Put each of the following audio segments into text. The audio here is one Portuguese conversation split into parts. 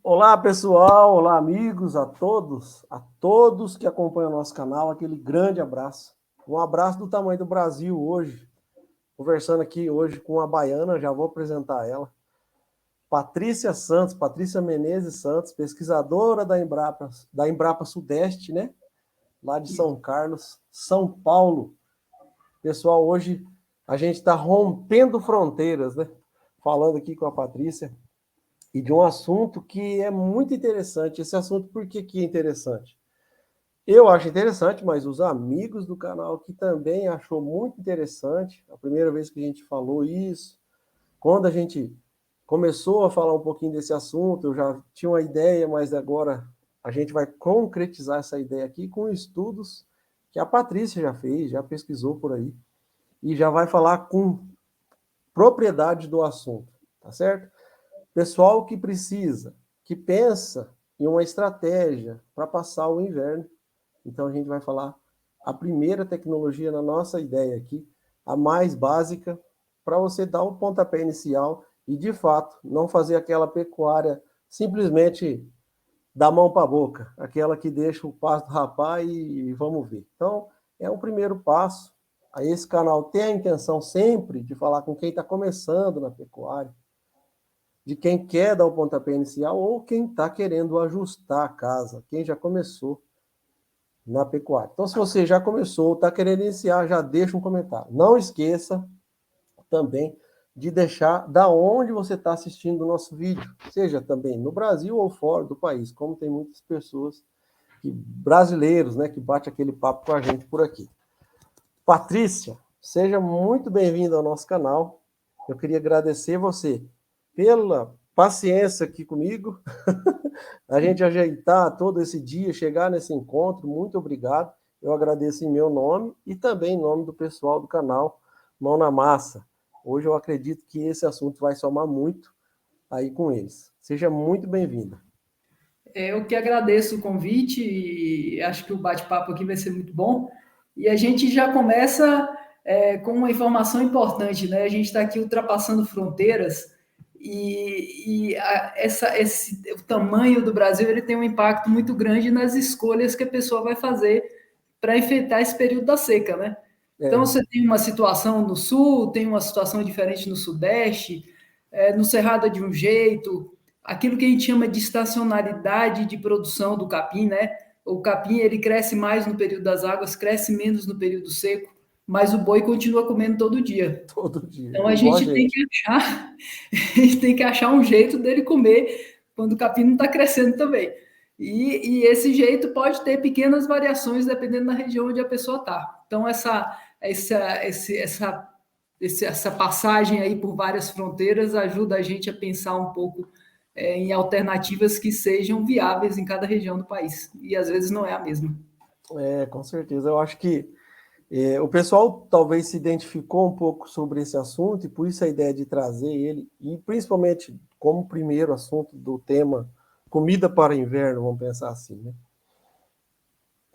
Olá, pessoal, olá, amigos, a todos que acompanham o nosso canal, aquele grande abraço. Um abraço do tamanho do Brasil hoje. Conversando aqui hoje com a baiana, já vou apresentar ela. Patrícia Santos, Patrícia Menezes Santos, pesquisadora da Embrapa Sudeste, né? Lá de São Carlos, São Paulo. Pessoal, hoje a gente está rompendo fronteiras, né? Falando aqui com a Patrícia. E de um assunto que é muito interessante. Esse assunto, por que é interessante? Eu acho interessante, mas os amigos do canal que também achou muito interessante, a primeira vez que a gente falou isso, quando a gente começou a falar um pouquinho desse assunto, eu já tinha uma ideia, mas agora a gente vai concretizar essa ideia aqui com estudos que a Patrícia já fez, já pesquisou por aí, e já vai falar com propriedade do assunto, tá certo? Pessoal que precisa, que pensa em uma estratégia para passar o inverno. Então a gente vai falar a primeira tecnologia na nossa ideia aqui, a mais básica, para você dar o pontapé inicial e, de fato, não fazer aquela pecuária simplesmente da mão para a boca, aquela que deixa o pasto rapar e vamos ver. Então, é um primeiro passo. Aí esse canal tem a intenção sempre de falar com quem está começando na pecuária, de quem quer dar o pontapé inicial ou quem está querendo ajustar a casa, quem já começou na pecuária. Então, se você já começou, está querendo iniciar, já deixa um comentário. Não esqueça também de deixar da onde você está assistindo o nosso vídeo, seja também no Brasil ou fora do país, como tem muitas pessoas brasileiros, né, que bate aquele papo com a gente por aqui. Patrícia, seja muito bem-vinda ao nosso canal. Eu queria agradecer você pela paciência aqui comigo, a gente ajeitar todo esse dia, chegar nesse encontro, muito obrigado. Eu agradeço em meu nome e também em nome do pessoal do canal Mão na Massa. Hoje eu acredito que esse assunto vai somar muito aí com eles. Seja muito bem-vinda. Eu que agradeço o convite e acho que o bate-papo aqui vai ser muito bom. E a gente já começa com uma informação importante, né? A gente está aqui ultrapassando fronteiras o tamanho do Brasil ele tem um impacto muito grande nas escolhas que a pessoa vai fazer para enfrentar esse período da seca, né? Então, É, você tem uma situação no sul, tem uma situação diferente no sudeste, no Cerrado é de um jeito, aquilo que a gente chama de estacionalidade de produção do capim, né? O capim ele cresce mais no período das águas, cresce menos no período seco, mas o boi continua comendo todo dia. todo dia, Então a igual a gente tem gente. que achar, a gente tem que achar um jeito dele comer quando o capim não está crescendo também. E esse jeito pode ter pequenas variações dependendo da região onde a pessoa está. Então essa passagem aí por várias fronteiras ajuda a gente a pensar um pouco em alternativas que sejam viáveis em cada região do país. E às vezes não é a mesma. Com certeza. Eu acho que o pessoal talvez se identificou um pouco sobre esse assunto e por isso a ideia de trazer ele, e principalmente como primeiro assunto do tema comida para inverno, vamos pensar assim, né?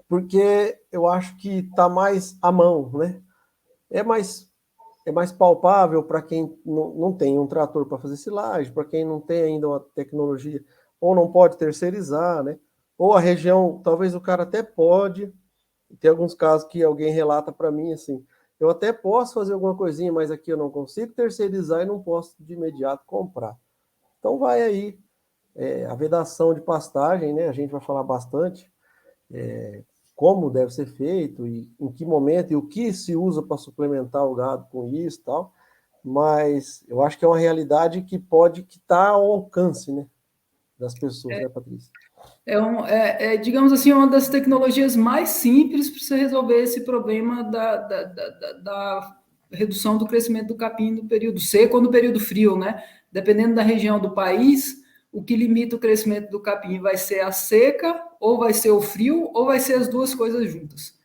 Porque eu acho que está mais à mão, né? É mais, é mais palpável para quem não tem um trator para fazer silagem, para quem não tem ainda uma tecnologia, ou não pode terceirizar, né? Ou a região, talvez o cara até pode, tem alguns casos que alguém relata para mim assim, eu até posso fazer alguma coisinha, mas aqui eu não consigo terceirizar e não posso de imediato comprar. Então vai aí a vedação de pastagem, né? A gente vai falar bastante como deve ser feito e em que momento e o que se usa para suplementar o gado com isso e tal. Mas eu acho que é uma realidade que pode que está ao alcance, né, das pessoas, né, Patrícia? Digamos assim, uma das tecnologias mais simples para você resolver esse problema da redução do crescimento do capim no período seco ou no período frio, né? Dependendo da região do país, o que limita o crescimento do capim vai ser a seca, ou vai ser o frio, ou vai ser as duas coisas juntas. Certo.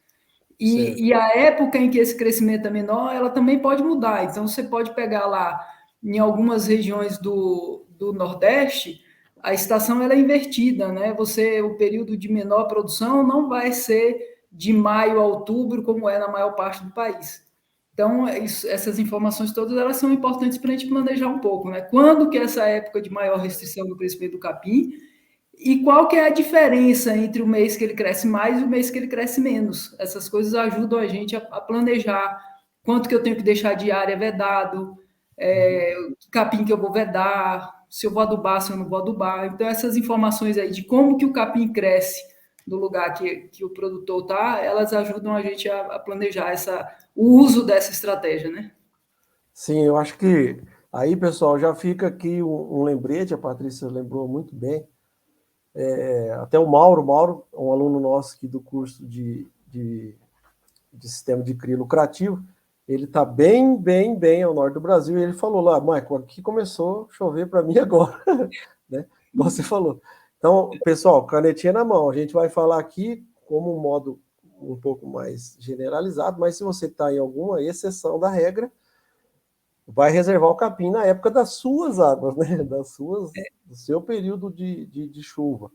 E a época em que esse crescimento é menor, ela também pode mudar. Então, você pode pegar lá, em algumas regiões do Nordeste, a estação ela é invertida, né? O período de menor produção não vai ser de maio a outubro, como é na maior parte do país. Então, essas informações todas elas são importantes para a gente planejar um pouco, né? Quando que é essa época de maior restrição do crescimento do capim E qual que é a diferença entre o mês que ele cresce mais e o mês que ele cresce menos? Essas coisas ajudam a gente a planejar quanto que eu tenho que deixar de área vedado, que capim que eu vou vedar, se eu vou adubar, se eu não vou adubar. Então, essas informações aí de como que o capim cresce no lugar que o produtor está, elas ajudam a gente a planejar o uso dessa estratégia, né? Sim, eu acho que aí, pessoal, já fica aqui um lembrete, a Patrícia lembrou muito bem. Até o Mauro, um aluno nosso aqui do curso de sistema de cria lucrativo, ele está bem ao norte do Brasil, e ele falou lá, Michael, aqui começou a chover para mim agora, né? Como você falou. Então, pessoal, canetinha na mão, a gente vai falar aqui como um modo um pouco mais generalizado, mas se você está em alguma exceção da regra, vai reservar o capim na época das suas águas, né? Do seu período de chuva.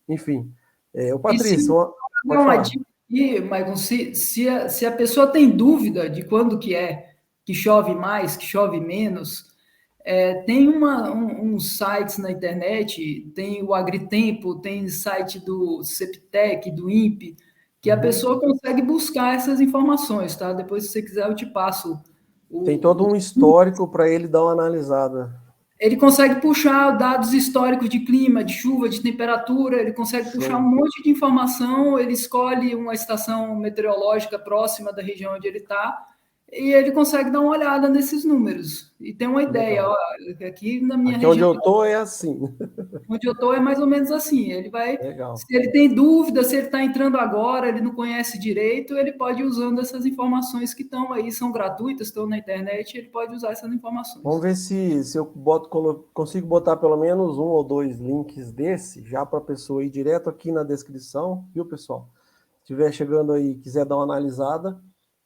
Enfim. O Patrício, pode Uma falar. dica aqui, Maicon, se a pessoa tem dúvida de quando que é que chove mais, que chove menos, tem uns sites na internet, tem o Agritempo, tem site do Ceptec, do INPE, que a pessoa consegue buscar essas informações, tá? Depois, se você quiser, eu te passo Tem todo um histórico para ele dar uma analisada. Ele consegue puxar dados históricos de clima, de chuva, de temperatura, ele consegue puxar um monte de informação, ele escolhe uma estação meteorológica próxima da região onde ele está, e ele consegue dar uma olhada nesses números e ter uma ideia. Ó, aqui na minha onde região, eu estou é assim. onde eu estou é mais ou menos assim. Ele vai, Legal. se ele tem dúvida, se ele está entrando agora, ele não conhece direito, ele pode ir usando essas informações que estão aí, são gratuitas, estão na internet, ele pode usar essas informações. Vamos ver se eu consigo botar pelo menos um ou dois links desse, já para a pessoa ir direto aqui na descrição, viu, pessoal? Se estiver chegando aí e quiser dar uma analisada,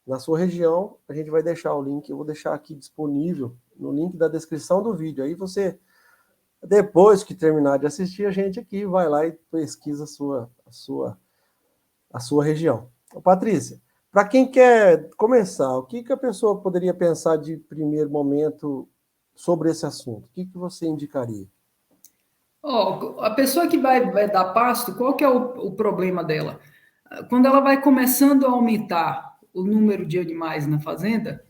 na sua região, a gente vai deixar o link, eu vou deixar aqui disponível no link da descrição do vídeo. Aí você, depois que terminar de assistir a gente aqui, vai lá e pesquisa a sua região. Patrícia, para quem quer começar, o que a pessoa poderia pensar de primeiro momento sobre esse assunto? O que você indicaria? A pessoa que vai dar pasto, qual que é o problema dela? Quando ela vai começando a aumentar o número de animais na fazenda,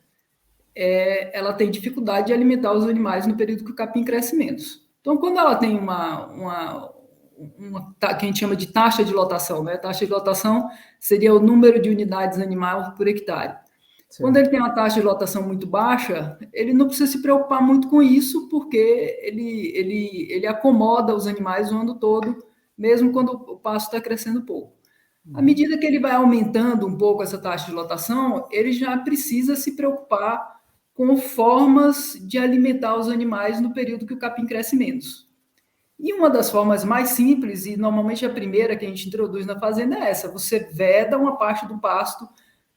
ela tem dificuldade de alimentar os animais no período que o capim cresce menos. Então, quando ela tem que a gente chama de taxa de lotação, né? Taxa de lotação seria o número de unidades animais por hectare. Certo. Quando ele tem uma taxa de lotação muito baixa, ele não precisa se preocupar muito com isso, porque ele acomoda os animais o ano todo, mesmo quando o pasto está crescendo pouco. À medida que ele vai aumentando um pouco essa taxa de lotação, ele já precisa se preocupar com formas de alimentar os animais no período que o capim cresce menos. E uma das formas mais simples, e normalmente a primeira que a gente introduz na fazenda é essa: você veda uma parte do pasto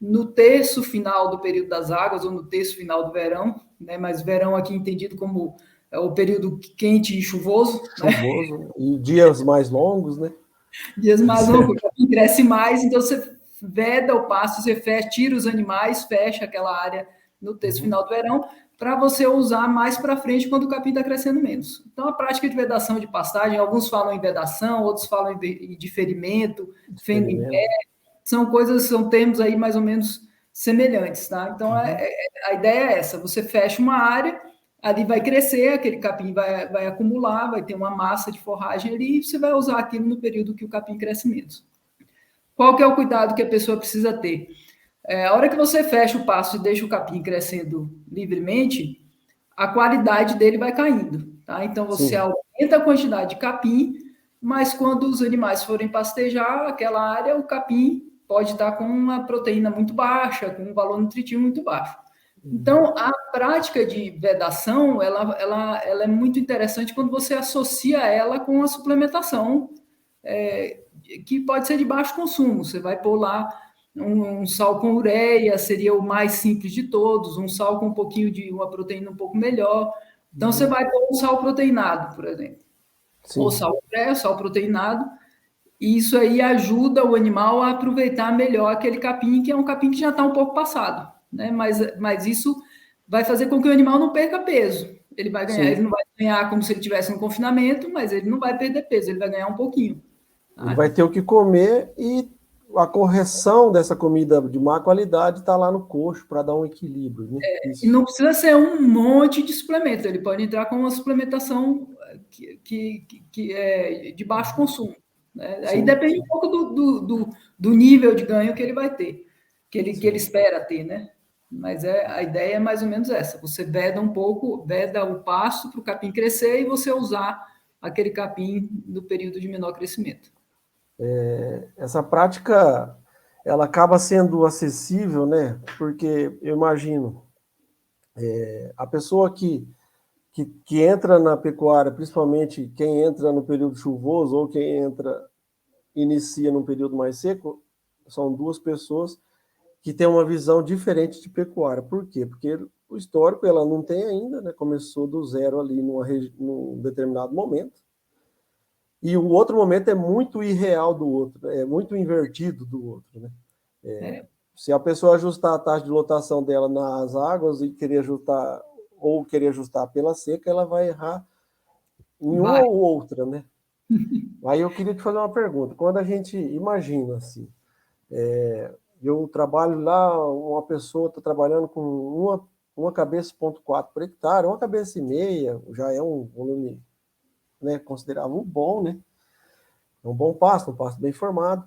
no terço final do período das águas, ou no terço final do verão, né? Mas verão aqui entendido como o período quente e chuvoso. Chuvoso, né? E dias mais longos, né? Dias mais longos, o capim cresce mais, então você veda o pasto, você tira os animais, fecha aquela área no terço final do verão, para você usar mais para frente quando o capim está crescendo menos. Então, a prática de vedação de pastagem, alguns falam em vedação, outros falam em diferimento, feno em pé, são termos aí mais ou menos semelhantes, tá? Então, a ideia é essa: você fecha uma área, ali vai crescer, aquele capim vai acumular, vai ter uma massa de forragem ali, e você vai usar aquilo no período que o capim cresce menos. Qual que é o cuidado que a pessoa precisa ter? A hora que você fecha o pasto e deixa o capim crescendo livremente, a qualidade dele vai caindo, tá? Então, você aumenta a quantidade de capim, mas quando os animais forem pastejar aquela área, o capim pode estar com uma proteína muito baixa, com um valor nutritivo muito baixo. Então, a prática de vedação, ela é muito interessante quando você associa ela com a suplementação, que pode ser de baixo consumo. Você vai pôr lá um sal com ureia, seria o mais simples de todos, um sal com um pouquinho de uma proteína um pouco melhor. Então, você vai pôr um sal proteinado, por exemplo. Sim. Ou sal ureia, sal proteinado, e isso aí ajuda o animal a aproveitar melhor aquele capim, que é um capim que já está um pouco passado, né? Mas isso vai fazer com que o animal não perca peso. Ele vai ganhar, Sim. ele não vai ganhar como se ele tivesse um confinamento, mas ele não vai perder peso, ele vai ganhar um pouquinho. Ele vai ter o que comer e a correção dessa comida de má qualidade está lá no coxo para dar um equilíbrio, né? E Isso. não precisa ser um monte de suplemento, ele pode entrar com uma suplementação que é de baixo consumo. Né? Aí Sim, depende sim. um pouco do nível de ganho que ele vai ter, que ele espera ter, né? Mas a ideia é mais ou menos essa: você veda um pouco, veda o pasto para o capim crescer e você usar aquele capim no período de menor crescimento. Essa prática ela acaba sendo acessível, né? Porque eu imagino a pessoa que entra na pecuária, principalmente quem entra no período chuvoso ou quem inicia num período mais seco, são duas pessoas que têm uma visão diferente de pecuária. Por quê? Porque o histórico ela não tem ainda, né? Começou do zero ali num determinado momento. E o outro momento é muito irreal do outro, é muito invertido do outro, né? Se a pessoa ajustar a taxa de lotação dela nas águas e querer ajustar pela seca, ela vai errar em uma Vai. ou outra, né? Aí eu queria te fazer uma pergunta. Quando a gente imagina assim, eu trabalho lá, uma pessoa está trabalhando com uma cabeça 0,4 por hectare, uma cabeça e meia, já é um volume, né, considerável bom, né? É um bom pasto, um pasto bem formado.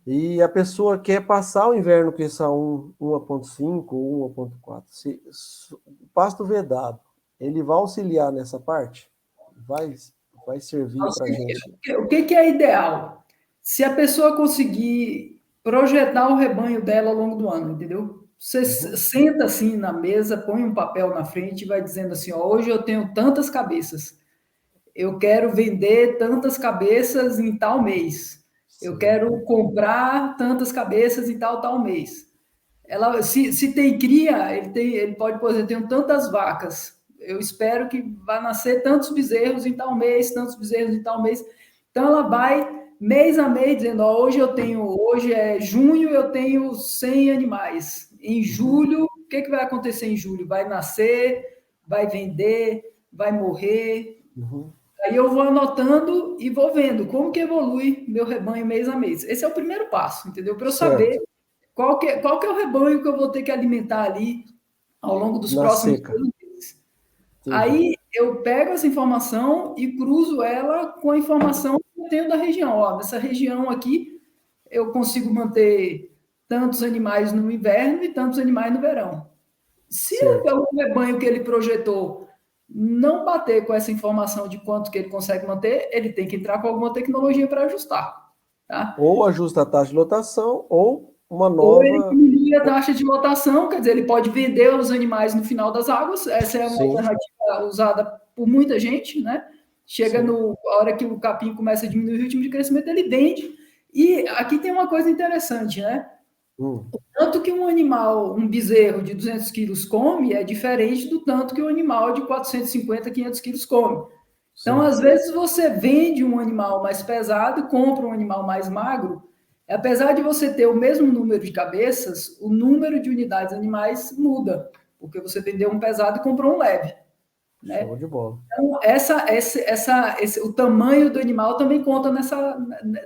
E a pessoa quer passar o inverno com essa 1,5 ou 1,4. Pasto vedado, ele vai auxiliar nessa parte? Vai servir para a gente? O que é ideal? Se a pessoa conseguir projetar o rebanho dela ao longo do ano, entendeu? Você Uhum. senta assim na mesa, põe um papel na frente e vai dizendo assim: ó, hoje eu tenho tantas cabeças, eu quero vender tantas cabeças em tal mês, eu Certo. quero comprar tantas cabeças em tal mês. Ela, se tem cria, ele pode, por exemplo, tenho tantas vacas, eu espero que vá nascer tantos bezerros em tal mês, tantos bezerros em tal mês. Então ela vai mês a mês dizendo, ó, hoje é junho, eu tenho 100 animais. Em Uhum. julho, o que vai acontecer em julho? Vai nascer, vai vender, vai morrer. Uhum. Aí eu vou anotando e vou vendo como que evolui meu rebanho mês a mês. Esse é o primeiro passo, entendeu? Para eu Certo. saber qual que é o rebanho que eu vou ter que alimentar ali ao longo dos Na próximos seca. 2 meses? Entendi. Aí eu pego essa informação e cruzo ela com a informação que eu tenho da região. Ó, nessa região aqui, eu consigo manter tantos animais no inverno e tantos animais no verão. Se Certo. o rebanho que ele projetou não bater com essa informação de quanto que ele consegue manter, ele tem que entrar com alguma tecnologia para ajustar. Tá? Ou ajusta a taxa de lotação, ou uma Ou ele nova. diminui a taxa de lotação, quer dizer, ele pode vender os animais no final das águas, essa é uma Sim, alternativa usada por muita gente, né? Chega sim. a hora que o capim começa a diminuir o ritmo de crescimento, ele vende. E aqui tem uma coisa interessante, né? Hum. Tanto que um animal, um bezerro de 200 quilos come é diferente do tanto que um animal de 450, 500 quilos come. Então, Sim. às vezes, você vende um animal mais pesado e compra um animal mais magro. Apesar de você ter o mesmo número de cabeças, o número de unidades animais muda, porque você vendeu um pesado e comprou um leve. Show Né? de bola. Então, o tamanho do animal também conta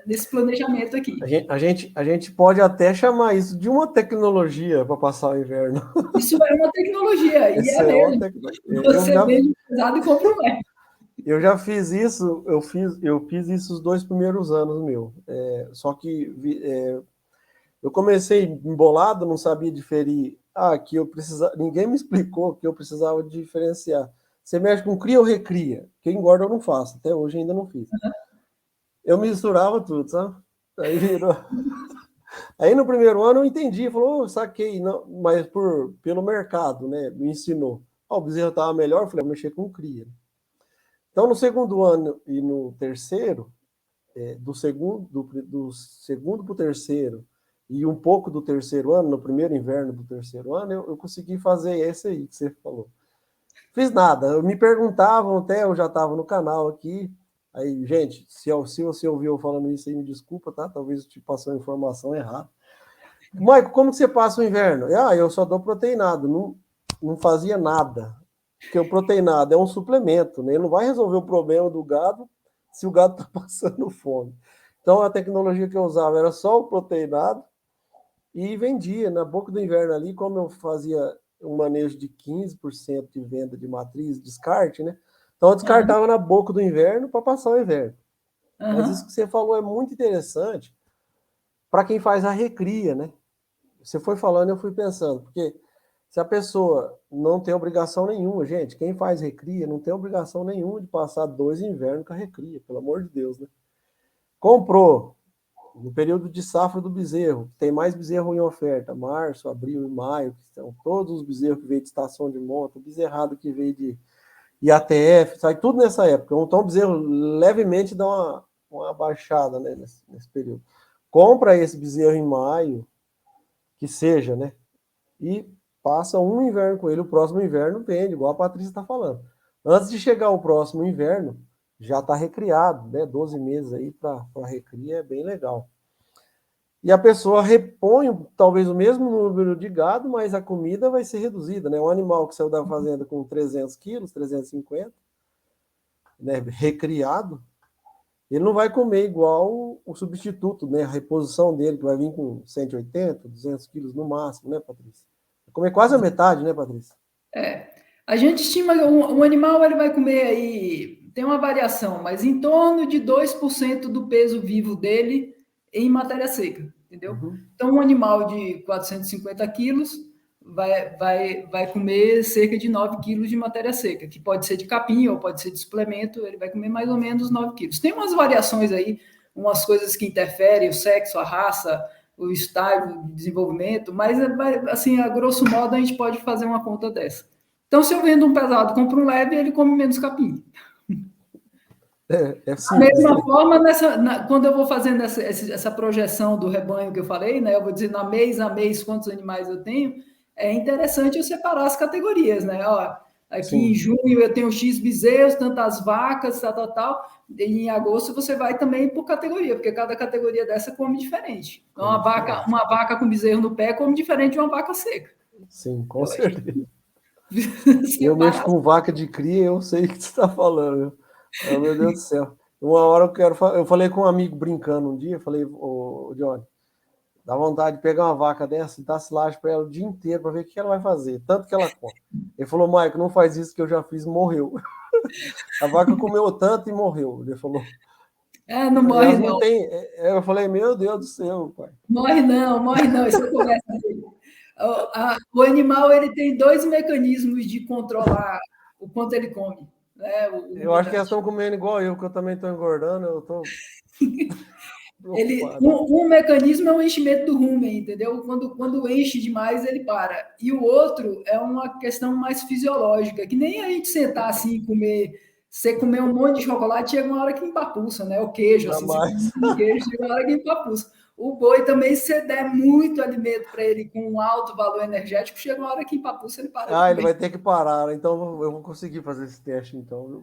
nesse planejamento aqui. A gente pode até chamar isso de uma tecnologia para passar o inverno. Isso é uma tecnologia, e é Essa é uma mesmo. tecnologia. Você vende um pesado e compra um leve. Eu já fiz isso, eu fiz isso os 2 primeiros anos meu. Só que eu comecei embolado, não sabia diferir. Que eu precisava. Ninguém me explicou que eu precisava diferenciar. Você mexe com cria ou recria? Quem engorda eu não faço, até hoje ainda não fiz. Eu misturava tudo, sabe? Aí virou. Aí no primeiro ano eu entendi, falou, saquei, não, mas pelo mercado, né? Me ensinou. O bezerro estava melhor, eu falei, vou mexer com cria. Então no segundo ano e no terceiro, do segundo para o terceiro e um pouco do terceiro ano, no primeiro inverno do terceiro ano, eu consegui fazer esse aí que você falou. Fiz nada, me perguntavam até, eu já estava no canal aqui. Aí, gente, se você ouviu eu falando isso aí, me desculpa, tá? Talvez eu te passou a informação errada. Maico, como que você passa o inverno? Eu só dou proteinado, não fazia nada. Porque o proteinado é um suplemento, né? Ele não vai resolver o problema do gado se o gado está passando fome. Então, a tecnologia que eu usava era só o proteinado e vendia na boca do inverno ali, como eu fazia um manejo de 15% de venda de matriz, descarte, né? Então, eu Aham, descartava na boca do inverno para passar o inverno. Mas isso que aham. você falou é muito interessante para quem faz a recria, né? Você foi falando, eu fui pensando, porque se a pessoa não tem obrigação nenhuma, gente, quem faz recria não tem obrigação nenhuma de passar 2 invernos com a recria, pelo amor de Deus, né? Comprou no período de safra do bezerro, tem mais bezerro em oferta, março, abril e maio, que são todos os bezerros que veio de estação de monta, bezerrado que veio de IATF, sai tudo nessa época. Então o bezerro levemente dá uma baixada, né, nesse período. Compra esse bezerro em maio, que seja, né? E passa um inverno com ele, o próximo inverno vende, igual a Patrícia está falando. Antes de chegar o próximo inverno, já está recriado, né? 12 meses aí para recria é bem legal. E a pessoa repõe talvez o mesmo número de gado, mas a comida vai ser reduzida, né? Um animal que saiu da fazenda com 300 quilos, 350, né? Recriado, ele não vai comer igual o substituto, né? A reposição dele, que vai vir com 180, 200 quilos no máximo, né, Patrícia? Vai comer quase a metade, né, Patrícia? É. A gente estima que um animal ele vai comer aí, tem uma variação, mas em torno de 2% do peso vivo dele em matéria seca, entendeu? Uhum. Então, um animal de 450 quilos vai comer cerca de 9 quilos de matéria seca, que pode ser de capim ou pode ser de suplemento, ele vai comer mais ou menos 9 quilos. Tem umas variações aí, umas coisas que interferem, o sexo, a raça, o estágio de desenvolvimento, mas assim, a grosso modo a gente pode fazer uma conta dessa. Então, se eu vendo um pesado, compro um leve, ele come menos capim. É Da simples, mesma né? forma, quando eu vou fazendo essa projeção do rebanho que eu falei, né, eu vou dizer na mês a mês quantos animais eu tenho, é interessante eu separar as categorias, né? Ó, aqui em Sim, junho eu tenho X bezerros, tantas vacas, tal, tal, tal. E em agosto você vai também por categoria, porque cada categoria dessa come diferente. Então, come diferente. uma vaca com bezerro no pé come diferente de uma vaca seca. Sim, com Eu acho certeza. que Eu mexo separar. com vaca de cria, eu sei o que você está falando. Oh, meu Deus do céu. Uma hora eu quero. Eu falei com um amigo brincando um dia, eu falei, ô, Johnny, dá vontade de pegar uma vaca dessa e dar silagem para ela o dia inteiro para ver o que ela vai fazer, tanto que ela come. Ele falou, Maico, não faz isso que eu já fiz, morreu. A vaca comeu tanto e morreu. Ele falou, Ah, não morre elas não não. têm. Eu falei, meu Deus do céu, pai. Morre não, isso é conversa dele. O animal ele tem dois mecanismos de controlar o quanto ele come, né? O Eu acho que elas ruminante. estão comendo igual eu, que eu também estou engordando, eu estou Ele, preocupado. um mecanismo é o enchimento do rumen, entendeu? Quando enche demais, ele para. E o outro é uma questão mais fisiológica, que nem a gente sentar assim e comer. Você comer um monte de chocolate, chega uma hora que empapuça, né? O queijo, assim, você come Jamais. muito queijo, chega uma hora que empapuça. O boi também, se você der muito alimento para ele com um alto valor energético, chega uma hora que empapuça, ele para de Ah, ele comer. vai ter que parar, então eu vou conseguir fazer esse teste, então.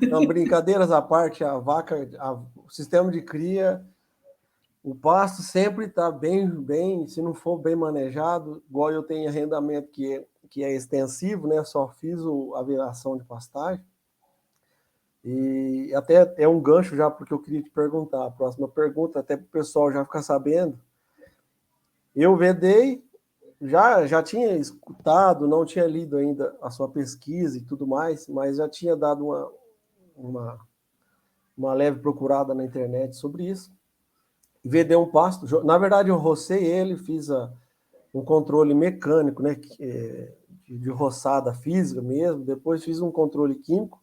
Não, brincadeiras à parte, a vaca, o sistema de cria, o pasto sempre está bem, se não for bem manejado, igual eu tenho arrendamento que é extensivo, né? Só fiz a viração de pastagem. E até é um gancho já, porque eu queria te perguntar, a próxima pergunta, até para o pessoal já ficar sabendo. Eu vedei, já tinha escutado, não tinha lido ainda a sua pesquisa e tudo mais, mas já tinha dado uma, uma leve procurada na internet sobre isso. Vedei um pasto, na verdade eu rocei ele, fiz um controle mecânico, né, de roçada física mesmo, depois fiz um controle químico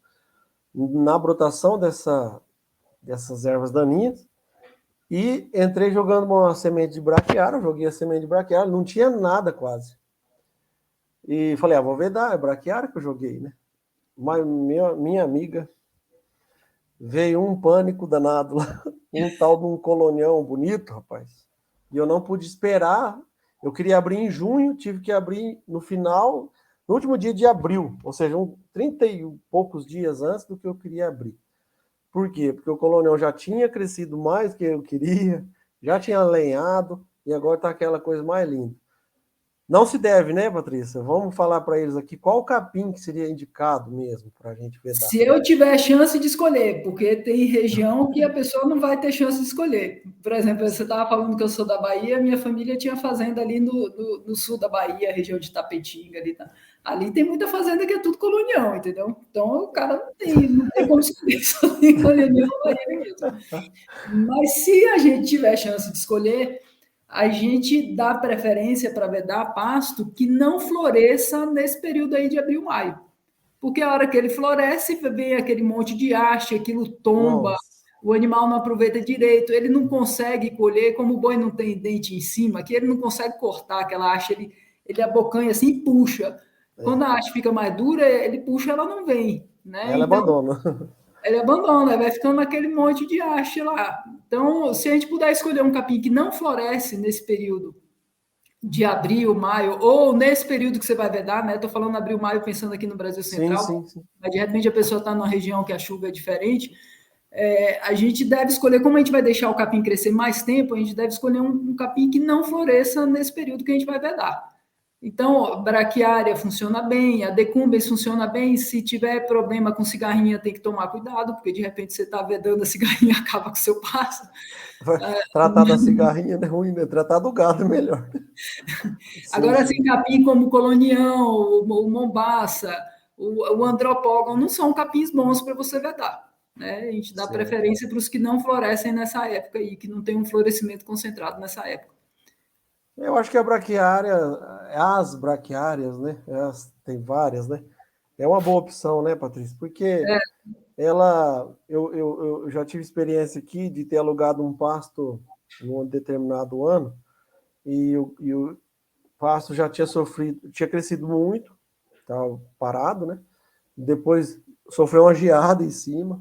na brotação dessas ervas daninhas e entrei jogando uma semente de braquiária, joguei a semente de braquiária, não tinha nada quase. E falei, vou vedar, é braquiária que eu joguei, né? Mas minha amiga veio um pânico danado lá, um tal de um colonião bonito, rapaz. E eu não pude esperar. Eu queria abrir em junho, tive que abrir no final, no último dia de abril, ou seja, 30 e poucos dias antes do que eu queria abrir. Por quê? Porque o colonial já tinha crescido mais do que eu queria, já tinha alenhado, e agora está aquela coisa mais linda. Não se deve, né, Patrícia? Vamos falar para eles aqui qual capim que seria indicado mesmo para a gente vedar. Se eu tiver chance de escolher, porque tem região que a pessoa não vai ter chance de escolher. Por exemplo, você estava falando que eu sou da Bahia, minha família tinha fazenda ali no sul da Bahia, região de Tapetinga ali, tá? Ali tem muita fazenda que é tudo colonial, entendeu? Então o cara não tem como escolher, só tem colonial na Bahia mesmo. Mas se a gente tiver chance de escolher, a gente dá preferência para vedar pasto que não floresça nesse período aí de abril, maio. Porque a hora que ele floresce, vem aquele monte de haste, aquilo tomba, Nossa, o animal não aproveita direito, ele não consegue colher, como o boi não tem dente em cima, que ele não consegue cortar aquela haste, ele abocanha assim e puxa. Quando é. a haste fica mais dura, ele puxa, ela não vem, né? Ela Então, abandona. ele abandona, vai ficando aquele monte de haste lá. Então, se a gente puder escolher um capim que não floresce nesse período de abril, maio, ou nesse período que você vai vedar, né? Estou falando abril, maio, pensando aqui no Brasil Sim, Central, sim, sim. mas de repente a pessoa está numa região que a chuva é diferente. A gente deve escolher, como a gente vai deixar o capim crescer mais tempo, a gente deve escolher um capim que não floresça nesse período que a gente vai vedar. Então, braquiária funciona bem, a decumbens funciona bem. Se tiver problema com cigarrinha, tem que tomar cuidado, porque de repente você está vedando a cigarrinha acaba com o seu passo. Tratar da cigarrinha é ruim, né? Tratar do gado é melhor. Sim, Agora, assim, sim. capim como colonião, o mombaça, o andropógon, não são capins bons para você vedar. Né? A gente dá Certo. preferência para os que não florescem nessa época e que não tem um florescimento concentrado nessa época. Eu acho que a braquiária, as braquiárias, né? Tem várias, né? É uma boa opção, né, Patrícia? Porque eu já tive experiência aqui de ter alugado um pasto em um determinado ano e o pasto já tinha sofrido, tinha crescido muito, estava parado, né? Depois sofreu uma geada em cima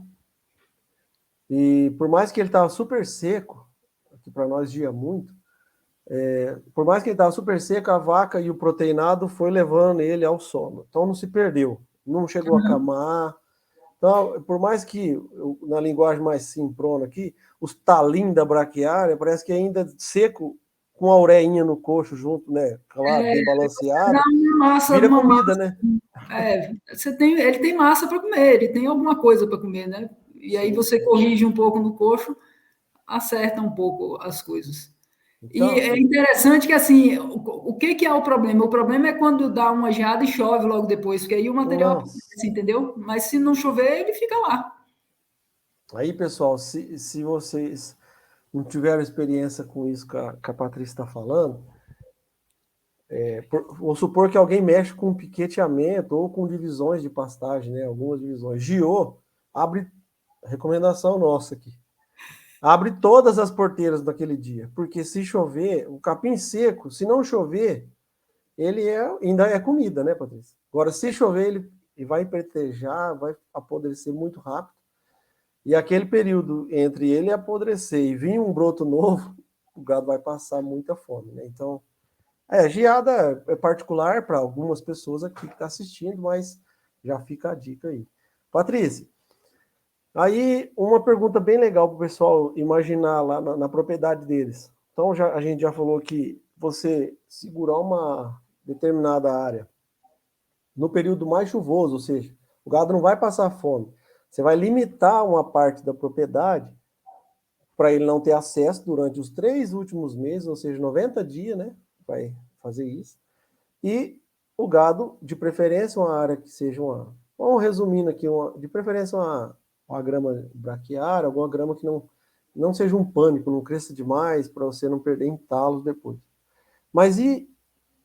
e por mais que ele estava super seco, que para nós dia muito, por mais que ele estava super seco, a vaca e o proteinado foi levando ele ao sono. Então não se perdeu, não chegou a camar. Então, por mais que, na linguagem mais simprona aqui, os talim da braquiária parece que ainda seco, com a oreinha no coxo junto, né? Claro, bem Dá balanceado, vira uma comida, massa. né? Ele tem massa para comer, ele tem alguma coisa para comer, né? E aí Sim. você corrige um pouco no coxo, acerta um pouco as coisas. E Então, é interessante que, assim, o que é o problema? O problema é quando dá uma geada e chove logo depois, porque aí o material nossa. apodrece, entendeu? Mas se não chover, ele fica lá. Aí, pessoal, se vocês não tiveram experiência com isso que a Patrícia está falando, vou supor que alguém mexe com piqueteamento ou com divisões de pastagem, né? Algumas divisões. Giô, abre, recomendação nossa aqui. Abre todas as porteiras daquele dia, porque se chover, o capim seco, se não chover, ainda é comida, né, Patrícia? Agora, se chover, ele vai pretejar, vai apodrecer muito rápido. E aquele período entre ele apodrecer e vir um broto novo, o gado vai passar muita fome, né? Então, geada é particular para algumas pessoas aqui que estão assistindo, mas já fica a dica aí. Patrícia, aí uma pergunta bem legal para o pessoal imaginar lá na propriedade deles. Então, a gente já falou que você segurar uma determinada área no período mais chuvoso, ou seja, o gado não vai passar fome. Você vai limitar uma parte da propriedade para ele não ter acesso durante os 3 últimos meses, ou seja, 90 dias, né? Vai fazer isso. E o gado, de preferência, uma área que seja vamos resumindo aqui, de preferência uma grama braquiária, alguma grama que não seja um pânico, não cresça demais, para você não perder entalos depois. Mas e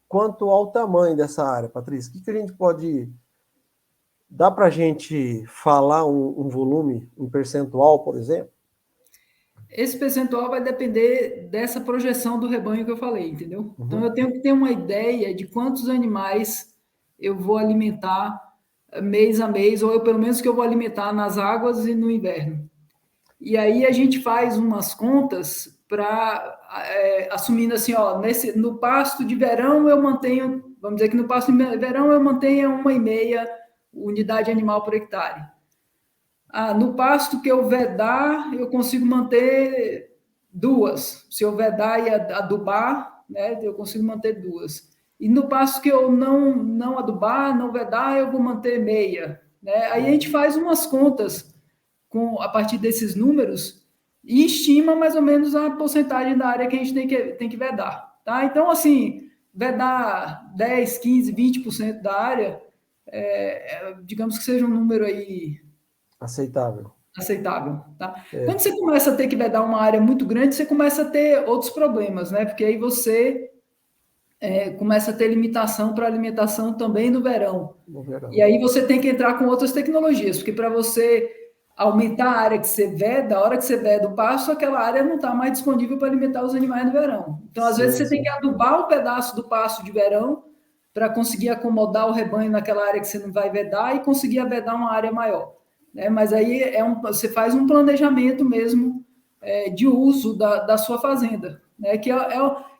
quanto ao tamanho dessa área, Patrícia? O que a gente pode. Dá para a gente falar um volume, um percentual, por exemplo? Esse percentual vai depender dessa projeção do rebanho que eu falei, entendeu? Então eu Uhum. tenho que ter uma ideia de quantos animais eu vou alimentar mês a mês, ou eu pelo menos que eu vou alimentar nas águas e no inverno. E aí a gente faz umas contas para assumindo assim, ó, no pasto de verão eu mantenho, vamos dizer que no pasto de verão eu mantenha 1,5 unidade animal por hectare. No pasto que eu vedar, eu consigo manter 2. Se eu vedar e adubar, né, eu consigo manter 2. e no passo que eu não adubar, não vedar, eu vou manter meia. Né? Aí a gente faz umas contas a partir desses números e estima mais ou menos a porcentagem da área que a gente tem que vedar. Tá? Então, assim, vedar 10, 15, 20% da área, digamos que seja um número aí Aceitável. aceitável, tá? Quando você começa a ter que vedar uma área muito grande, você começa a ter outros problemas, né? Porque aí você começa a ter limitação para alimentação também no verão. No verão. E aí você tem que entrar com outras tecnologias, porque para você aumentar a área que você veda, a hora que você veda o pasto, aquela área não está mais disponível para alimentar os animais no verão. Então, às vezes, você tem que adubar um pedaço do pasto de verão para conseguir acomodar o rebanho naquela área que você não vai vedar e conseguir vedar uma área maior. Né? Mas aí você faz um planejamento mesmo de uso da sua fazenda. Né?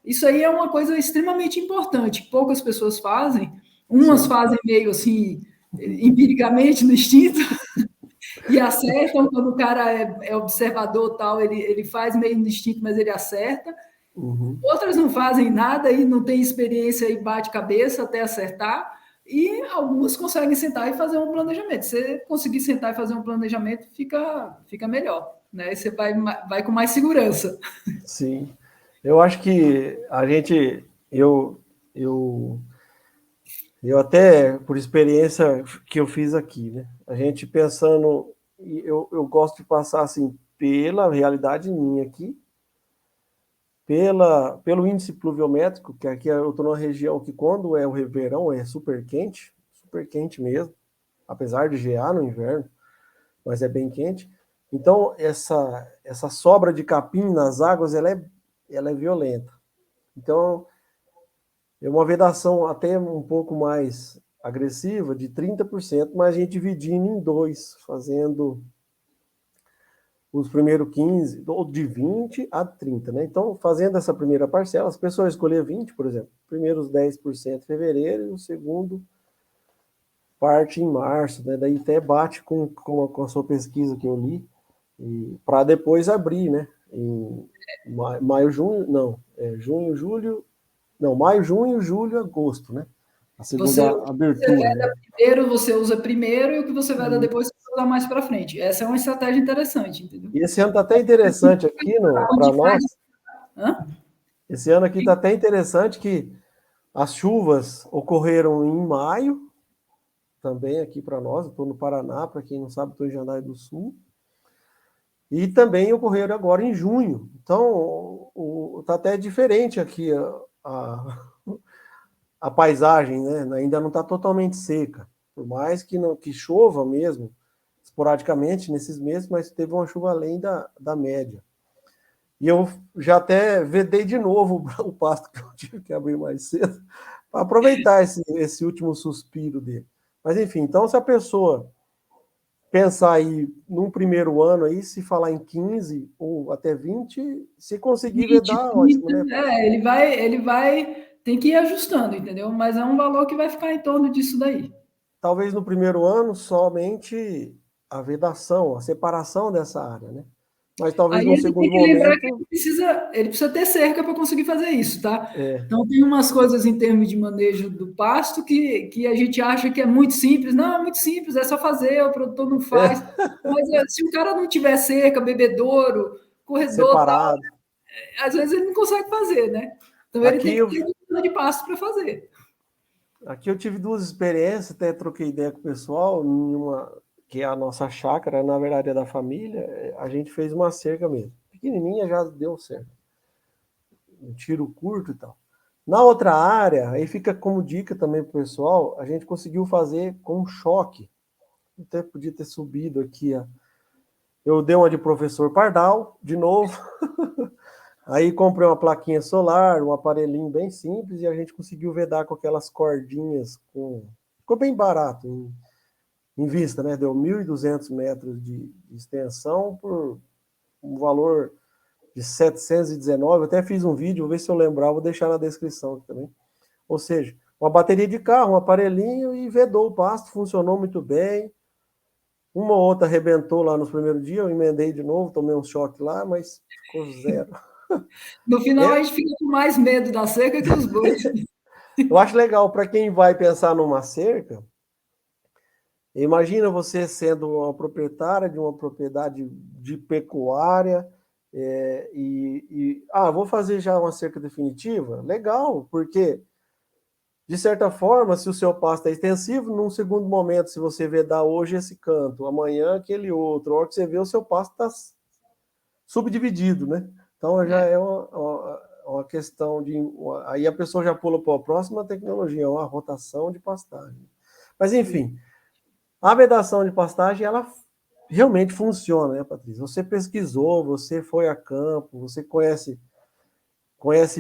Isso aí é uma coisa extremamente importante, poucas pessoas fazem, umas fazem meio assim, empiricamente, no instinto, e acertam, quando o cara é observador tal, ele faz meio no instinto, mas ele acerta. Uhum. Outras não fazem nada e não tem experiência e bate cabeça até acertar. E algumas conseguem sentar e fazer um planejamento. Se você conseguir sentar e fazer um planejamento, fica melhor. Né? Você vai com mais segurança. Sim. Eu acho que a gente, eu até, por experiência que eu fiz aqui, né? A gente pensando, eu gosto de passar assim, pela realidade minha aqui, pelo índice pluviométrico, que aqui eu estou numa região que quando é o verão é super quente mesmo, apesar de gear no inverno, mas é bem quente. Então, essa sobra de capim nas águas, ela é violenta. Então, é uma vedação até um pouco mais agressiva, de 30%, mas a gente dividindo em dois, fazendo os primeiros 15, ou de 20 a 30, né? Então, fazendo essa primeira parcela, as pessoas escolher 20, por exemplo, primeiros 10% em fevereiro e o segundo parte em março, né? Daí até bate com a sua pesquisa que eu li, para depois abrir, né? Em maio, junho, não, junho, julho, não, maio, junho, julho, agosto, né? A segunda abertura. Você veda primeiro, você usa primeiro, e o que você veda depois, você usa mais para frente. Essa é uma estratégia interessante, entendeu? E esse ano está até interessante aqui para nós. Esse ano aqui está até interessante que as chuvas ocorreram em maio, também aqui para nós. Estou no Paraná, para quem não sabe, estou em Jandai do Sul. E também ocorreram agora em junho. Então, está até diferente aqui a paisagem, né? Ainda não está totalmente seca. Por mais que chova mesmo, esporadicamente nesses meses, mas teve uma chuva além da média. E eu já até vedei de novo o pasto que eu tive que abrir mais cedo, para aproveitar esse último suspiro dele. Mas enfim, então se a pessoa pensar aí num primeiro ano aí, se falar em 15 ou até 20, se conseguir 20, vedar, 30, ótimo, né? ele vai, tem que ir ajustando, entendeu? Mas é um valor que vai ficar em torno disso daí. Talvez no primeiro ano somente a vedação, a separação dessa área, né? Mas talvez Aí num ele tem segundo que lembrar que momento. ele precisa ter cerca para conseguir fazer isso, tá? É. Então tem umas coisas em termos de manejo do pasto que a gente acha que é muito simples. Não, é muito simples, é só fazer, o produtor não faz. Mas se o cara não tiver cerca, bebedouro, corredor, tal, Separado. às vezes ele não consegue fazer, né? Então ele tem que ter um de pasto para fazer. Aqui eu tive duas experiências, até troquei ideia com o pessoal, que é a nossa chácara, na verdade é da família, a gente fez uma cerca mesmo. Pequenininha já deu certo. Um tiro curto e tal. Na outra área, aí fica como dica também para o pessoal, a gente conseguiu fazer com choque. Até podia ter subido aqui. Eu dei uma de professor Pardal, de novo. Aí comprei uma plaquinha solar, um aparelhinho bem simples, e a gente conseguiu vedar com aquelas cordinhas. Ficou bem barato em vista, né? Deu 1.200 metros de extensão por um valor de 719. Eu até fiz um vídeo, vou ver se eu lembrar, vou deixar na descrição aqui também. Ou seja, uma bateria de carro, um aparelhinho e vedou o pasto, funcionou muito bem. Uma ou outra arrebentou lá nos primeiros dias, eu emendei de novo, tomei um choque lá, mas ficou zero. No final, a gente fica com mais medo da seca que os bois. Eu acho legal para quem vai pensar numa cerca. Imagina você sendo uma proprietária de uma propriedade de pecuária vou fazer já uma cerca definitiva? Legal, porque, de certa forma, se o seu pasto é extensivo, num segundo momento, se você vedar hoje esse canto, amanhã aquele outro, a hora que você vê, o seu pasto está subdividido, né? Então já é uma questão de... Aí a pessoa já pula para a próxima tecnologia, uma rotação de pastagem. Mas, enfim... A vedação de pastagem, ela realmente funciona, né, Patrícia? Você pesquisou, você foi a campo, você conhece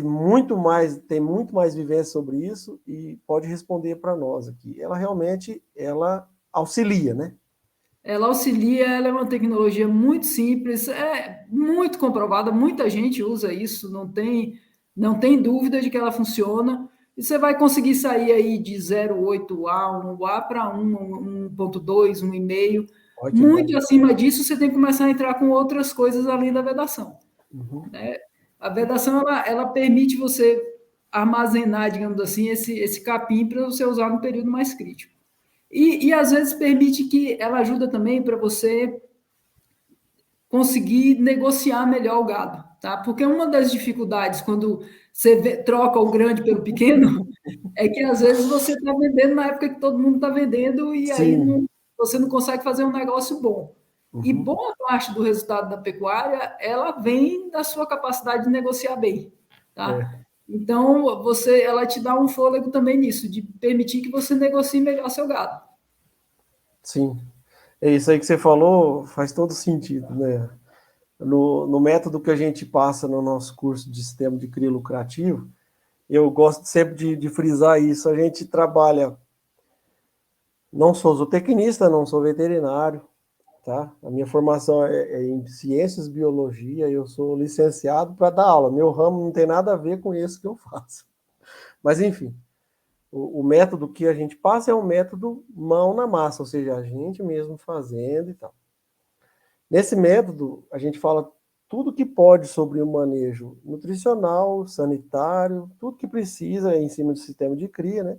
muito mais, tem muito mais vivência sobre isso e pode responder para nós aqui. Ela realmente, ela auxilia, né? Ela auxilia, ela é uma tecnologia muito simples, é muito comprovada, muita gente usa isso, não tem dúvida de que ela funciona. E você vai conseguir sair aí de 0,8A, 1A para 1,2, 1,5. Olha que bom. Muito acima disso, você tem que começar a entrar com outras coisas além da vedação. Uhum. Né? A vedação, ela permite você armazenar, digamos assim, esse capim para você usar no período mais crítico. E às vezes permite que ela ajuda também para você conseguir negociar melhor o gado, tá? Porque uma das dificuldades quando você troca o grande pelo pequeno é que às vezes você está vendendo na época que todo mundo está vendendo e aí Sim. você não consegue fazer um negócio bom. E Uhum. boa parte do resultado da pecuária, ela vem da sua capacidade de negociar bem, tá? Então, ela te dá um fôlego também nisso, de permitir que você negocie melhor seu gado. Sim. É isso aí que você falou, faz todo sentido, né? No método que a gente passa no nosso curso de sistema de cria lucrativo, eu gosto sempre de frisar isso. A gente trabalha, não sou zootecnista, não sou veterinário, tá? A minha formação é em ciências, biologia, eu sou licenciado para dar aula. Meu ramo não tem nada a ver com isso que eu faço. Mas, enfim, o método que a gente passa é um método mão na massa, ou seja, a gente mesmo fazendo e tal. Nesse método, a gente fala tudo que pode sobre o manejo nutricional, sanitário, tudo que precisa em cima do sistema de cria, né?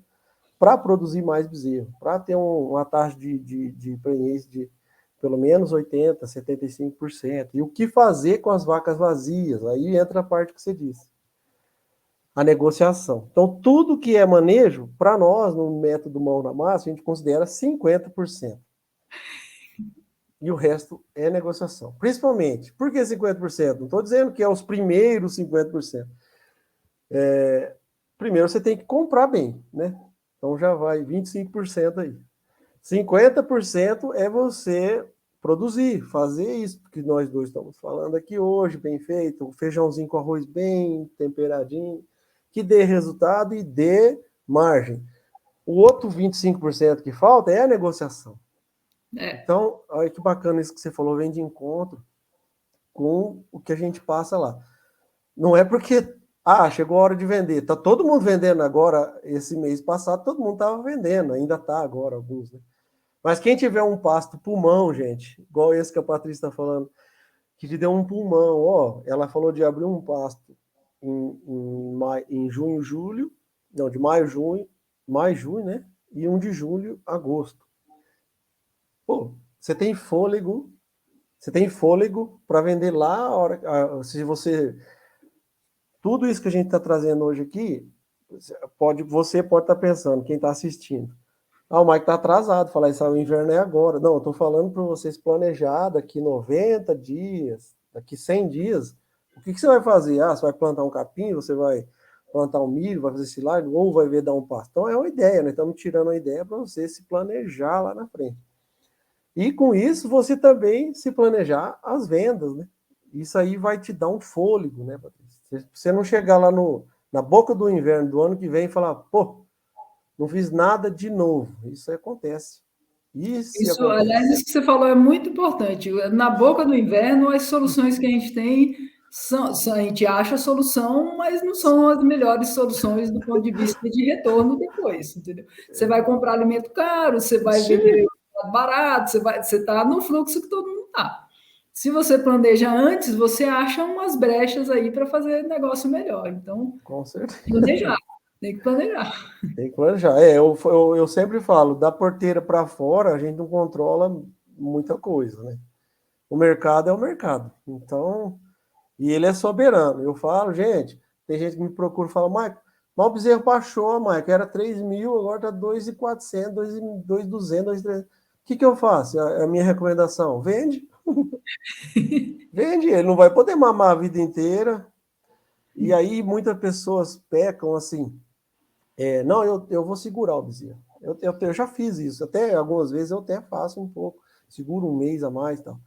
Para produzir mais bezerro, para ter uma taxa de prenhez de pelo menos 80%, 75%. E o que fazer com as vacas vazias? Aí entra a parte que você disse. A negociação. Então, tudo que é manejo, para nós, no método mão na massa, a gente considera 50%. E o resto é negociação. Principalmente, por que 50%? Não estou dizendo que é os primeiros 50%. Primeiro você tem que comprar bem, né? Então já vai 25% aí. 50% é você produzir, fazer isso que nós dois estamos falando aqui hoje, bem feito, um feijãozinho com arroz bem temperadinho, que dê resultado e dê margem. O outro 25% que falta é a negociação. Então, olha que bacana isso que você falou, vem de encontro com o que a gente passa lá. Não é porque, chegou a hora de vender. Tá todo mundo vendendo agora, esse mês passado, todo mundo estava vendendo, ainda está agora alguns, né? Mas quem tiver um pasto pulmão, gente, igual esse que a Patrícia está falando, que te deu um pulmão, ela falou de abrir um pasto em junho, julho, não, de maio, junho, né? E um de julho, agosto. Pô, você tem fôlego para vender lá se você... Tudo isso que a gente está trazendo hoje aqui, você pode estar pensando, quem está assistindo, o Mike está atrasado, falar isso, o inverno é agora. Não, eu estou falando para vocês planejar daqui 90 dias, daqui 100 dias, o que você vai fazer? Você vai plantar um capim, você vai plantar um milho, vai fazer silagem, ou vai ver dar um pasto. Então é uma ideia, né? Estamos tirando uma ideia para você se planejar lá na frente. E com isso, você também se planejar as vendas, né? Isso aí vai te dar um fôlego, né, Patrícia? Você não chegar lá na boca do inverno do ano que vem e falar, pô, não fiz nada de novo. Isso acontece. Isso, aliás, isso que você falou é muito importante. Na boca do inverno, as soluções que a gente tem a gente acha a solução, mas não são as melhores soluções do ponto de vista de retorno depois, entendeu? Você vai comprar alimento caro, você vai vender barato, você está no fluxo que todo mundo está. Se você planeja antes, você acha umas brechas aí para fazer negócio melhor. Então, com certeza. planejar. Tem que planejar. Tem que planejar. Eu sempre falo, da porteira para fora, a gente não controla muita coisa, né? O mercado é o mercado. Então, e ele é soberano. Eu falo, gente, tem gente que me procura e fala, Maico, mas o bezerro baixou, Maico, era 3.000, agora tá 2.400, 2.200, 2.300. O que eu faço? A minha recomendação, vende. Vende, ele não vai poder mamar a vida inteira. E aí muitas pessoas pecam assim, não, eu vou segurar o bezerro. Eu já fiz isso, até algumas vezes eu até faço um pouco, seguro um mês a mais e tal.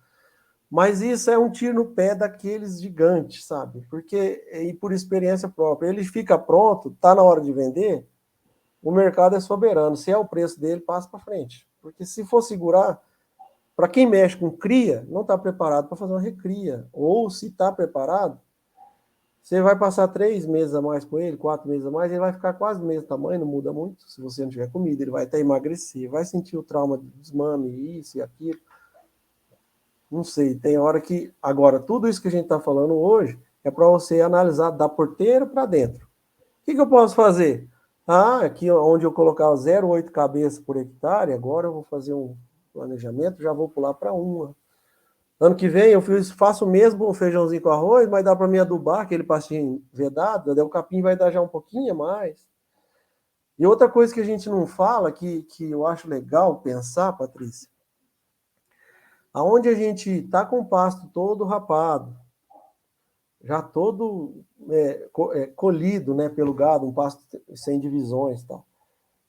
Mas isso é um tiro no pé daqueles gigantes, sabe? Porque, e por experiência própria, ele fica pronto, tá na hora de vender, o mercado é soberano. Se é o preço dele, passa para frente. Porque se for segurar, para quem mexe com cria, não está preparado para fazer uma recria. Ou se está preparado, você vai passar 3 meses a mais com ele, 4 meses a mais, ele vai ficar quase do mesmo tamanho, não muda muito. Se você não tiver comida, ele vai até emagrecer, vai sentir o trauma de desmame, isso e aquilo. Não sei, tem hora que. Agora, tudo isso que a gente está falando hoje é para você analisar da porteira para dentro. O que eu posso fazer? Aqui onde eu colocava 0,8 cabeças por hectare, agora eu vou fazer um planejamento, já vou pular para uma. Ano que vem eu faço mesmo um feijãozinho com arroz, mas dá para mim adubar aquele pastinho vedado, daí o capim vai dar já um pouquinho a mais. E outra coisa que a gente não fala, que eu acho legal pensar, Patrícia, aonde a gente está com o pasto todo rapado, já todo colhido, né, pelo gado, um pasto sem divisões e tal.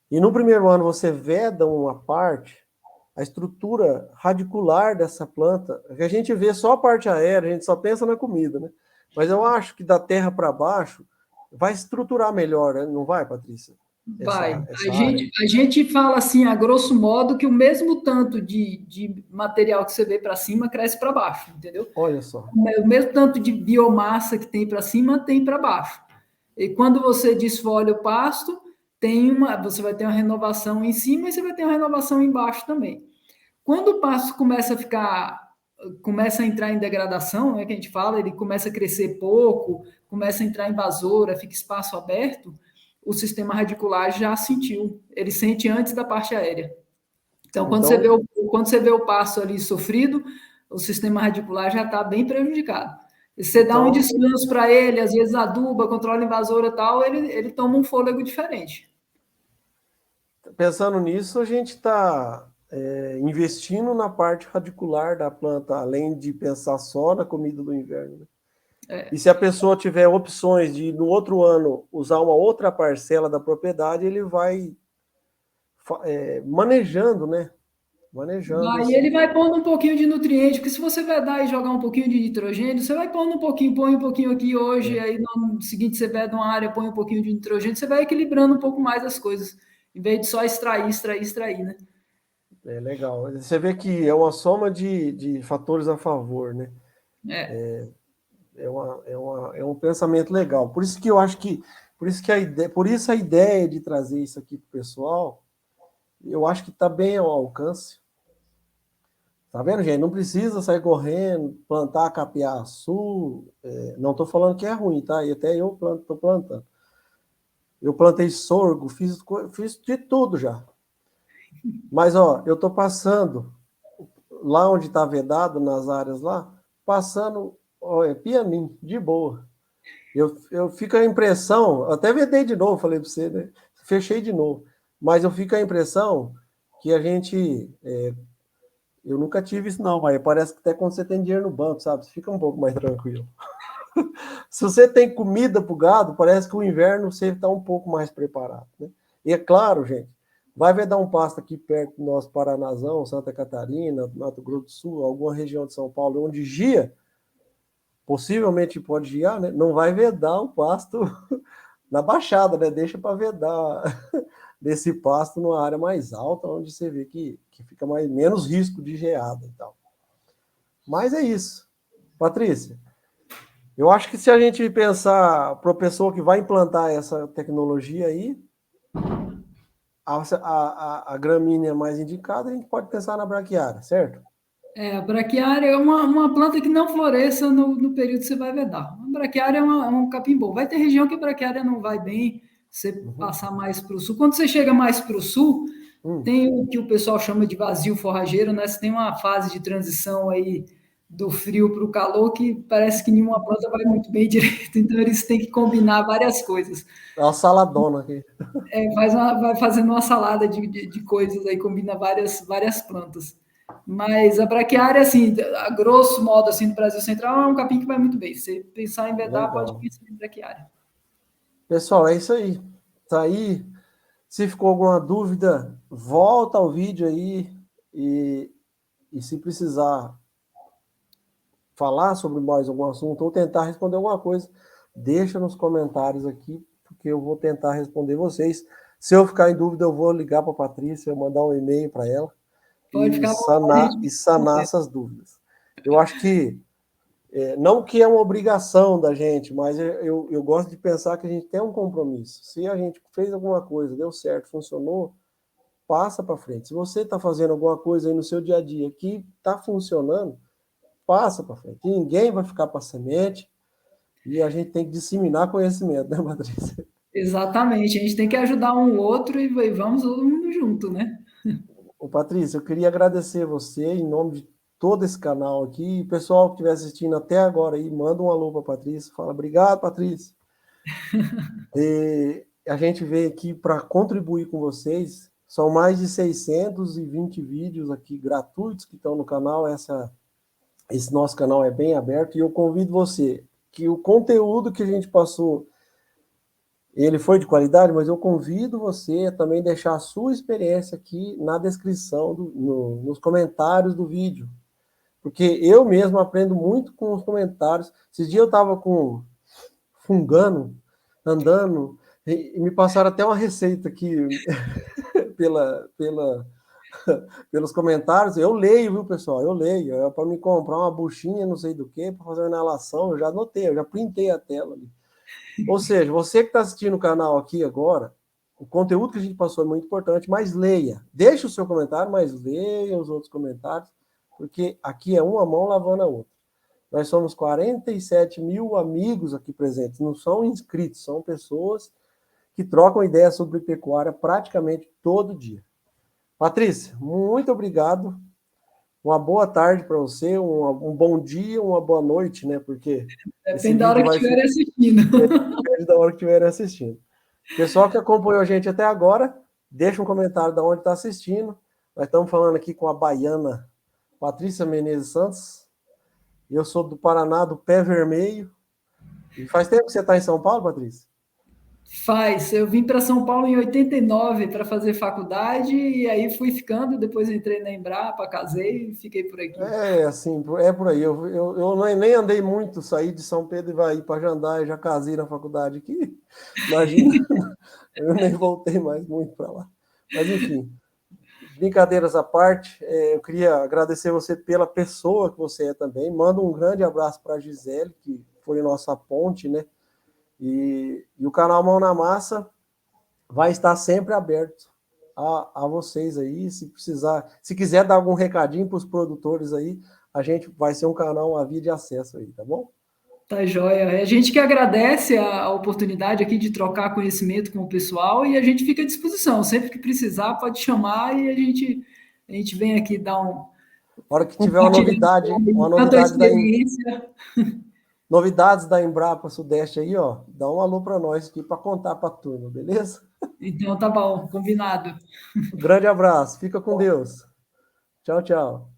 E no primeiro ano você veda uma parte, a estrutura radicular dessa planta, que a gente vê só a parte aérea, a gente só pensa na comida, né? Mas eu acho que da terra para baixo vai estruturar melhor, né? Não vai, Patrícia? Vai. Essa área. A gente fala assim, a grosso modo, que o mesmo tanto de material que você vê para cima cresce para baixo, entendeu? Olha só. O mesmo tanto de biomassa que tem para cima tem para baixo. E quando você desfolha o pasto, você vai ter uma renovação em cima e você vai ter uma renovação embaixo também. Quando o pasto começa a entrar em degradação, que a gente fala, ele começa a crescer pouco, começa a entrar em invasora, fica espaço aberto, o sistema radicular já sentiu, ele sente antes da parte aérea. Então, quando você vê o pasto ali sofrido, o sistema radicular já está bem prejudicado. E você dá um descanso para ele, às vezes aduba, controla a invasora e tal, ele toma um fôlego diferente. Pensando nisso, a gente está investindo na parte radicular da planta, além de pensar só na comida do inverno. Né? E se a pessoa tiver opções de, no outro ano, usar uma outra parcela da propriedade, ele vai manejando, né? Manejando Aí ele vai pondo um pouquinho de nutriente, porque se você vai dar e jogar um pouquinho de nitrogênio, você vai pondo um pouquinho, põe um pouquinho aqui hoje, aí no seguinte você veda uma área, põe um pouquinho de nitrogênio, você vai equilibrando um pouco mais as coisas, em vez de só extrair, né? É legal. Você vê que é uma soma de fatores a favor, né? É um pensamento legal. Por isso que eu acho que, por isso a ideia de trazer isso aqui para o pessoal, eu acho que está bem ao alcance. Tá vendo, gente? Não precisa sair correndo, plantar capiaçu. Não estou falando que é ruim, tá? E até eu estou plantando. Eu plantei sorgo, fiz de tudo já. Mas, ó, eu estou passando, lá onde está vedado, nas áreas lá, passando pianinho, de boa. Eu fico a impressão, até vedei de novo, falei para você, né? Fechei de novo. Mas eu fico a impressão que a gente... eu nunca tive isso, não, mas parece que até quando você tem dinheiro no banco, sabe? Você fica um pouco mais tranquilo. Se você tem comida para o gado, parece que o inverno você está um pouco mais preparado. Né? E é claro, gente, vai vedar um pasto aqui perto do nosso Paranazão, Santa Catarina, Mato Grosso do Sul, alguma região de São Paulo, onde gia, possivelmente pode giar, né? Não vai vedar um pasto na baixada, né? Deixa para vedar desse pasto numa área mais alta, onde você vê que fica menos risco de geada e tal. Mas é isso. Patrícia, eu acho que se a gente pensar para a pessoa que vai implantar essa tecnologia aí, a gramínea mais indicada, a gente pode pensar na braquiária, certo? A braquiária é uma planta que não floresça no período que você vai vedar. A braquiária é um capim bom. Vai ter região que a braquiária não vai bem, você Uhum. passar mais para o sul. Quando você chega mais para o sul, Hum. tem o que o pessoal chama de vazio forrageiro, né? Você tem uma fase de transição aí do frio para o calor que parece que nenhuma planta vai muito bem direito, então eles têm que combinar várias coisas. É uma saladona aqui. Vai fazendo uma salada de coisas aí, combina várias plantas. Mas a braquiária, assim, a grosso modo, assim, no Brasil Central, é um capim que vai muito bem. Se você pensar em vedar, pode Legal. pensar em braquiária. Pessoal, é isso aí. Tá aí. Se ficou alguma dúvida, volta ao vídeo aí e, e se precisar falar sobre mais algum assunto ou tentar responder alguma coisa, deixa nos comentários aqui, porque eu vou tentar responder vocês. Se eu ficar em dúvida, eu vou ligar para a Patrícia, mandar um e-mail para ela Pode e ficar à vontade, a sanar gente essas dúvidas. Eu acho que, não que é uma obrigação da gente, mas eu gosto de pensar que a gente tem um compromisso. Se a gente fez alguma coisa, deu certo, funcionou, passa para frente. Se você está fazendo alguma coisa aí no seu dia a dia que está funcionando, passa para frente. Ninguém vai ficar para semente e a gente tem que disseminar conhecimento, né, Patrícia? Exatamente, a gente tem que ajudar um outro e vamos todo mundo junto, né? Ô, Patrícia, eu queria agradecer você em nome de todo esse canal aqui. O pessoal que estiver assistindo até agora aí, manda um alô para a Patrícia. Fala, obrigado, Patrícia. E a gente veio aqui para contribuir com vocês. São mais de 620 vídeos aqui gratuitos que estão no canal. Esse nosso canal é bem aberto e eu convido você que o conteúdo que a gente passou, ele foi de qualidade, mas eu convido você a também deixar a sua experiência aqui na descrição, nos comentários do vídeo. Porque eu mesmo aprendo muito com os comentários. Esses dias eu estava fungando, andando, e me passaram até uma receita aqui pela, pela, pelos comentários. Eu leio, viu, pessoal? Eu leio. É para me comprar uma buchinha, não sei do que, para fazer uma inalação. Eu já anotei, eu já printei a tela ali. Ou seja, você que está assistindo o canal aqui agora, o conteúdo que a gente passou é muito importante, mas leia. Deixe o seu comentário, mas leia os outros comentários, porque aqui é uma mão lavando a outra. Nós somos 47 mil amigos aqui presentes, não são inscritos, são pessoas que trocam ideias sobre pecuária praticamente todo dia. Patrícia, muito obrigado. Uma boa tarde para você, um bom dia, uma boa noite, né? Porque esse Depende da hora vídeo que vai estiver ficar assistindo. da hora que estiverem assistindo. Pessoal que acompanhou a gente até agora, deixa um comentário de onde está assistindo. Nós estamos falando aqui com a baiana Patrícia Menezes Santos. Eu sou do Paraná, do Pé Vermelho. E faz tempo que você está em São Paulo, Patrícia? Faz. Eu vim para São Paulo em 89 para fazer faculdade e aí fui ficando. Depois entrei na Embrapa, casei e fiquei por aqui. É, assim, é por aí. Eu nem andei muito, saí de São Pedro e vai para Jandai, já casei na faculdade aqui. Imagina, eu nem voltei mais muito para lá. Mas, enfim, brincadeiras à parte, eu queria agradecer você pela pessoa que você é também. Mando um grande abraço para a Gisele, que foi nossa ponte, né? E o canal Mão na Massa vai estar sempre aberto a vocês aí. Se precisar, se quiser dar algum recadinho para os produtores aí, a gente vai ser um canal, uma via de acesso aí, tá bom? Tá joia. A gente que agradece a oportunidade aqui de trocar conhecimento com o pessoal e a gente fica à disposição. Sempre que precisar, pode chamar e a gente vem aqui dar A hora que tiver compartilhar uma tanto a novidade experiência. novidades da Embrapa Sudeste aí, ó, dá um alô para nós aqui para contar para a turma, beleza? Então tá bom, combinado. Um grande abraço, fica com Deus. Tchau, tchau.